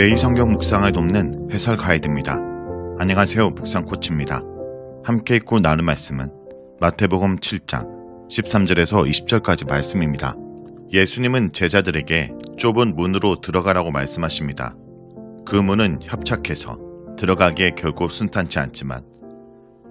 매일 성경 묵상을 돕는 해설 가이드입니다. 안녕하세요. 묵상 코치입니다. 함께 읽고 나눌 말씀은 마태복음 7장 13절에서 20절까지 말씀입니다. 예수님은 제자들에게 좁은 문으로 들어가라고 말씀하십니다. 그 문은 협착해서 들어가기에 결코 순탄치 않지만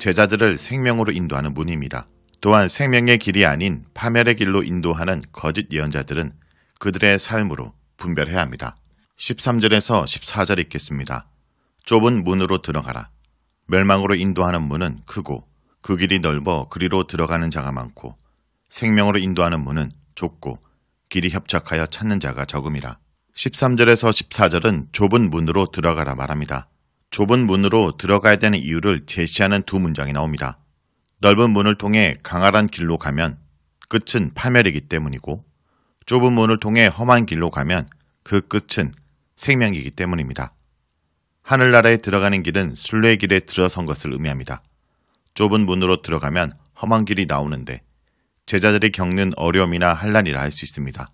제자들을 생명으로 인도하는 문입니다. 또한 생명의 길이 아닌 파멸의 길로 인도하는 거짓 예언자들은 그들의 삶으로 분별해야 합니다. 13절에서 14절 읽겠습니다. 좁은 문으로 들어가라. 멸망으로 인도하는 문은 크고 그 길이 넓어 그리로 들어가는 자가 많고 생명으로 인도하는 문은 좁고 길이 협착하여 찾는 자가 적음이라. 13절에서 14절은 좁은 문으로 들어가라 말합니다. 좁은 문으로 들어가야 되는 이유를 제시하는 두 문장이 나옵니다. 넓은 문을 통해 강활한 길로 가면 끝은 파멸이기 때문이고 좁은 문을 통해 험한 길로 가면 그 끝은 생명이기 때문입니다. 하늘나라에 들어가는 길은 순례의 길에 들어선 것을 의미합니다. 좁은 문으로 들어가면 험한 길이 나오는데 제자들이 겪는 어려움이나 환난이라 할 수 있습니다.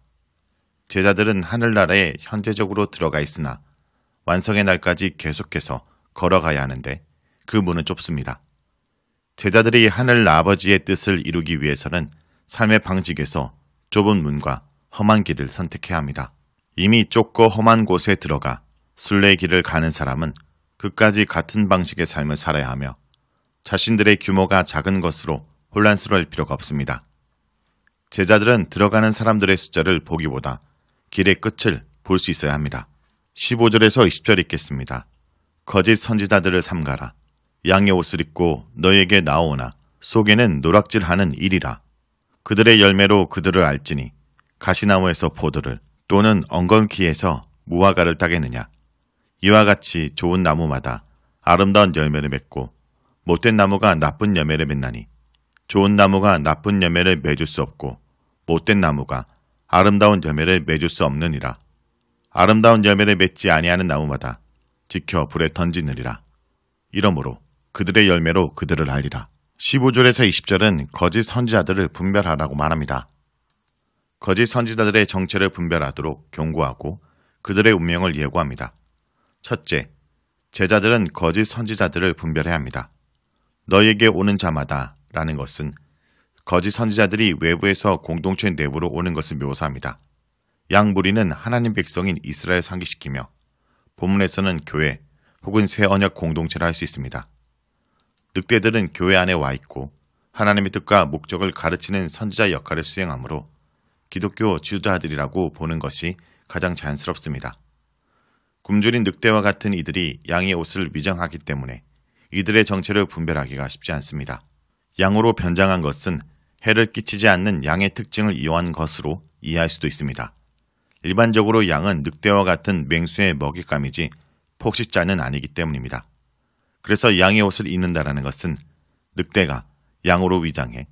제자들은 하늘나라에 현재적으로 들어가 있으나 완성의 날까지 계속해서 걸어가야 하는데 그 문은 좁습니다. 제자들이 하늘 아버지의 뜻을 이루기 위해서는 삶의 방식에서 좁은 문과 험한 길을 선택해야 합니다. 이미 좁고 험한 곳에 들어가 순례의 길을 가는 사람은 끝까지 같은 방식의 삶을 살아야 하며 자신들의 규모가 작은 것으로 혼란스러울 필요가 없습니다. 제자들은 들어가는 사람들의 숫자를 보기보다 길의 끝을 볼 수 있어야 합니다. 15절에서 20절 읽겠습니다. 거짓 선지자들을 삼가라. 양의 옷을 입고 너에게 나오나 속에는 노락질하는 일이라. 그들의 열매로 그들을 알지니 가시나무에서 포도를 또는 엉겅퀴에서 무화과를 따겠느냐. 이와 같이 좋은 나무마다 아름다운 열매를 맺고 못된 나무가 나쁜 열매를 맺나니 좋은 나무가 나쁜 열매를 맺을 수 없고 못된 나무가 아름다운 열매를 맺을 수 없느니라. 아름다운 열매를 맺지 아니하는 나무마다 지켜 불에 던지느니라. 이러므로 그들의 열매로 그들을 알리라. 15절에서 20절은 거짓 선지자들을 분별하라고 말합니다. 거짓 선지자들의 정체를 분별하도록 경고하고 그들의 운명을 예고합니다. 첫째, 제자들은 거짓 선지자들을 분별해야 합니다. 너에게 오는 자마다 라는 것은 거짓 선지자들이 외부에서 공동체 내부로 오는 것을 묘사합니다. 양 무리는 하나님 백성인 이스라엘 상기시키며 본문에서는 교회 혹은 새 언약 공동체라 할 수 있습니다. 늑대들은 교회 안에 와 있고 하나님의 뜻과 목적을 가르치는 선지자 역할을 수행하므로 기독교 지도자들이라고 보는 것이 가장 자연스럽습니다. 굶주린 늑대와 같은 이들이 양의 옷을 위장하기 때문에 이들의 정체를 분별하기가 쉽지 않습니다. 양으로 변장한 것은 해를 끼치지 않는 양의 특징을 이용한 것으로 이해할 수도 있습니다. 일반적으로 양은 늑대와 같은 맹수의 먹잇감이지 폭식자는 아니기 때문입니다. 그래서 양의 옷을 입는다라는 것은 늑대가 양으로 위장해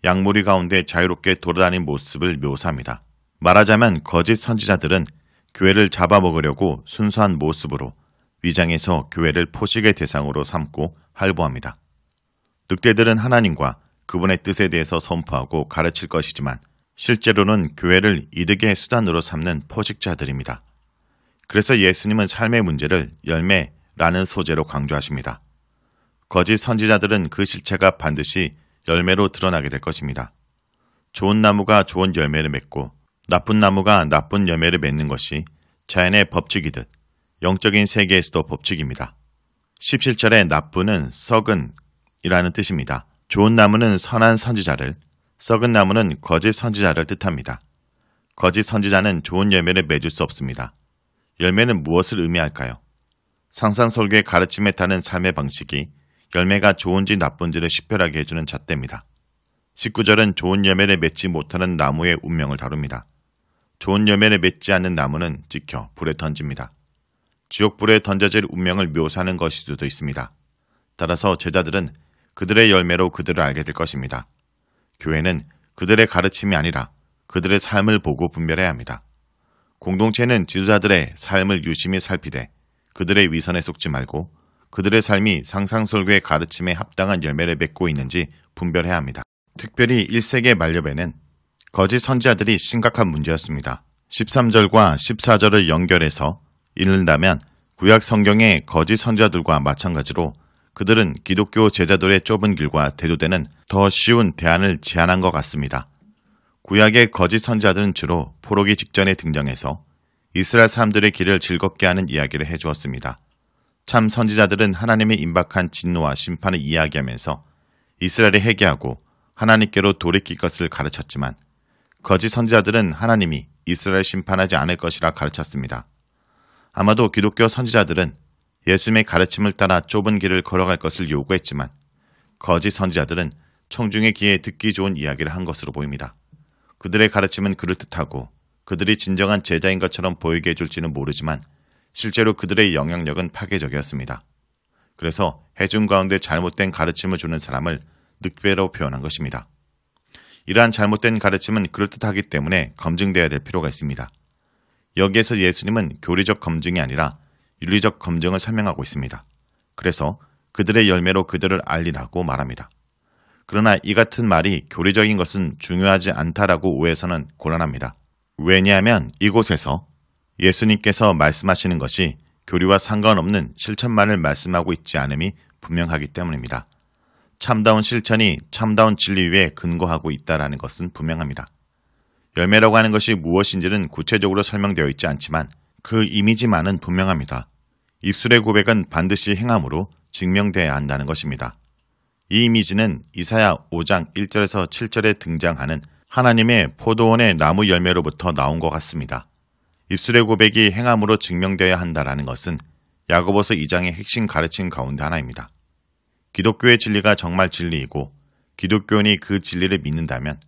양무리 가운데 자유롭게 돌아다니는 모습을 묘사합니다. 말하자면 거짓 선지자들은 교회를 잡아먹으려고 순수한 모습으로 위장해서 교회를 포식의 대상으로 삼고 할보합니다. 늑대들은 하나님과 그분의 뜻에 대해서 선포하고 가르칠 것이지만 실제로는 교회를 이득의 수단으로 삼는 포식자들입니다. 그래서 예수님은 삶의 문제를 열매라는 소재로 강조하십니다. 거짓 선지자들은 그 실체가 반드시 열매로 드러나게 될 것입니다. 좋은 나무가 좋은 열매를 맺고 나쁜 나무가 나쁜 열매를 맺는 것이 자연의 법칙이듯 영적인 세계에서도 법칙입니다. 17절의 나쁘는 썩은 이라는 뜻입니다. 좋은 나무는 선한 선지자를, 썩은 나무는 거짓 선지자를 뜻합니다. 거짓 선지자는 좋은 열매를 맺을 수 없습니다. 열매는 무엇을 의미할까요? 상상설계의 가르침에 따른 삶의 방식이 열매가 좋은지 나쁜지를 식별하게 해주는 잣대입니다. 19절은 좋은 열매를 맺지 못하는 나무의 운명을 다룹니다. 좋은 열매를 맺지 않는 나무는 지켜 불에 던집니다. 지옥불에 던져질 운명을 묘사하는 것일 수도 있습니다. 따라서 제자들은 그들의 열매로 그들을 알게 될 것입니다. 교회는 그들의 가르침이 아니라 그들의 삶을 보고 분별해야 합니다. 공동체는 지도자들의 삶을 유심히 살피되 그들의 위선에 속지 말고 그들의 삶이 상상설교의 가르침에 합당한 열매를 맺고 있는지 분별해야 합니다. 특별히 1세기의 만렵에는 거짓 선지자들이 심각한 문제였습니다. 13절과 14절을 연결해서 이른다면 구약 성경의 거짓 선지자들과 마찬가지로 그들은 기독교 제자들의 좁은 길과 대조되는 더 쉬운 대안을 제안한 것 같습니다. 구약의 거짓 선지자들은 주로 포로기 직전에 등장해서 이스라엘 사람들의 길을 즐겁게 하는 이야기를 해주었습니다. 참 선지자들은 하나님의 임박한 진노와 심판을 이야기하면서 이스라엘이 회개하고 하나님께로 돌이킬 것을 가르쳤지만 거짓 선지자들은 하나님이 이스라엘을 심판하지 않을 것이라 가르쳤습니다. 아마도 기독교 선지자들은 예수님의 가르침을 따라 좁은 길을 걸어갈 것을 요구했지만 거짓 선지자들은 청중의 귀에 듣기 좋은 이야기를 한 것으로 보입니다. 그들의 가르침은 그럴듯하고 그들이 진정한 제자인 것처럼 보이게 해줄지는 모르지만 실제로 그들의 영향력은 파괴적이었습니다. 그래서 회중 가운데 잘못된 가르침을 주는 사람을 늑대로 표현한 것입니다. 이러한 잘못된 가르침은 그럴듯하기 때문에 검증되어야 될 필요가 있습니다. 여기에서 예수님은 교리적 검증이 아니라 윤리적 검증을 설명하고 있습니다. 그래서 그들의 열매로 그들을 알리라고 말합니다. 그러나 이 같은 말이 교리적인 것은 중요하지 않다라고 오해해서는 곤란합니다. 왜냐하면 이곳에서 예수님께서 말씀하시는 것이 교리와 상관없는 실천만을 말씀하고 있지 않음이 분명하기 때문입니다. 참다운 실천이 참다운 진리 위에 근거하고 있다는 것은 분명합니다. 열매라고 하는 것이 무엇인지는 구체적으로 설명되어 있지 않지만 그 이미지만은 분명합니다. 입술의 고백은 반드시 행함으로 증명되어야 한다는 것입니다. 이 이미지는 이사야 5장 1절에서 7절에 등장하는 하나님의 포도원의 나무 열매로부터 나온 것 같습니다. 입술의 고백이 행함으로 증명되어야 한다는 것은 야고보서 2장의 핵심 가르침 가운데 하나입니다. 기독교의 진리가 정말 진리이고 기독교인이 그 진리를 믿는다면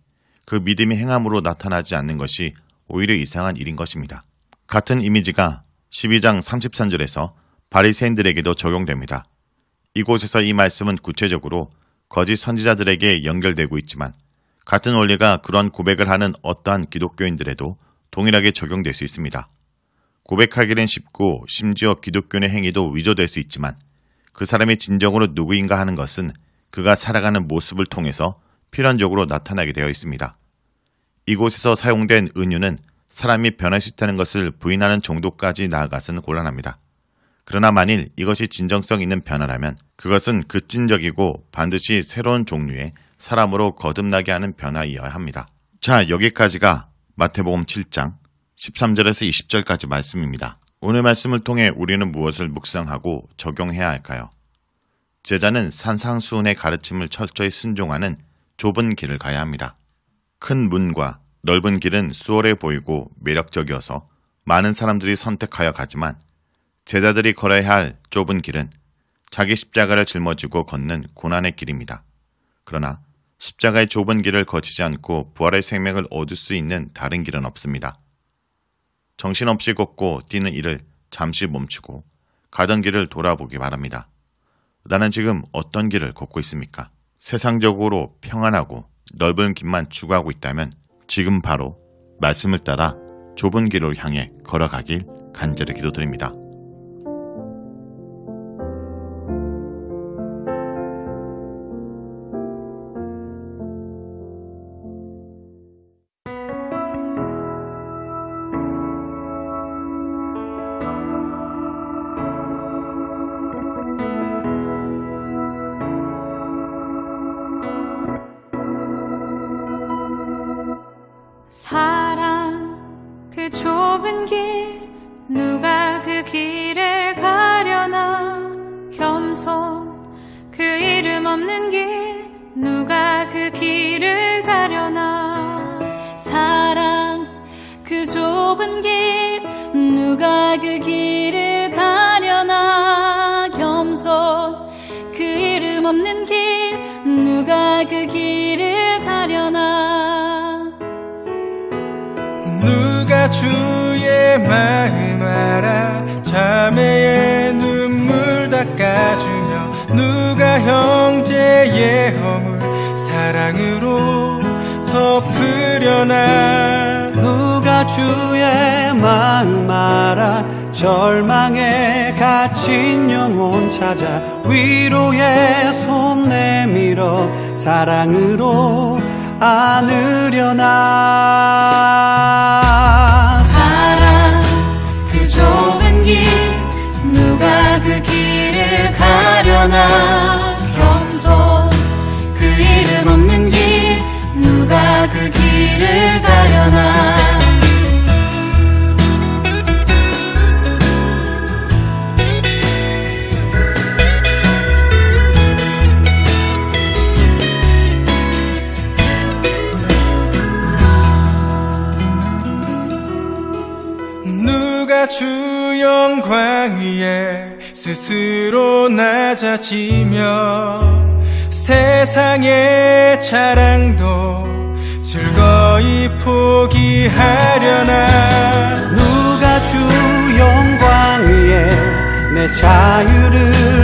그 믿음이 행함으로 나타나지 않는 것이 오히려 이상한 일인 것입니다. 같은 이미지가 12장 33절에서 바리새인들에게도 적용됩니다. 이곳에서 이 말씀은 구체적으로 거짓 선지자들에게 연결되고 있지만 같은 원리가 그런 고백을 하는 어떠한 기독교인들에도 동일하게 적용될 수 있습니다. 고백하기는 쉽고 심지어 기독교인의 행위도 위조될 수 있지만 그 사람이 진정으로 누구인가 하는 것은 그가 살아가는 모습을 통해서 필연적으로 나타나게 되어 있습니다. 이곳에서 사용된 은유는 사람이 변할 수 있다는 것을 부인하는 정도까지 나아가서는 곤란합니다. 그러나 만일 이것이 진정성 있는 변화라면 그것은 급진적이고 반드시 새로운 종류의 사람으로 거듭나게 하는 변화이어야 합니다. 자, 여기까지가 마태복음 7장 13절에서 20절까지 말씀입니다. 오늘 말씀을 통해 우리는 무엇을 묵상하고 적용해야 할까요? 제자는 산상수훈의 가르침을 철저히 순종하는 좁은 길을 가야 합니다. 큰 문과 넓은 길은 수월해 보이고 매력적이어서 많은 사람들이 선택하여 가지만 제자들이 걸어야 할 좁은 길은 자기 십자가를 짊어지고 걷는 고난의 길입니다. 그러나 십자가의 좁은 길을 거치지 않고 부활의 생명을 얻을 수 있는 다른 길은 없습니다. 정신없이 걷고 뛰는 일을 잠시 멈추고 가던 길을 돌아보기 바랍니다. 나는 지금 어떤 길을 걷고 있습니까? 세상적으로 평안하고 넓은 길만 추구하고 있다면 지금 바로 말씀을 따라 좁은 길을 향해 걸어가길 간절히 기도드립니다. 사랑 그 좁은 길 누가 그 길을 가려나 겸손 그 이름 없는 길 누가 그 길을 가려나 사랑 그 좁은 길 누가 그 길을 가려나 겸손 그 이름 없는 길 누가 그 길을 가려나 누가 주의 마음 알아 자매의 눈물 닦아주며 누가 형제의 허물 사랑으로 덮으려나 누가 주의 마음 알아 절망에 갇힌 영혼 찾아 위로의 손 내밀어 사랑으로 안으려나 사랑 그 좁은 길 그 길을 가려나. 누가 주 영광 위에 스스로 낮아지며 세상의 자랑도 즐거이 포기하려나. 누가 주 영광 위에 내 자유를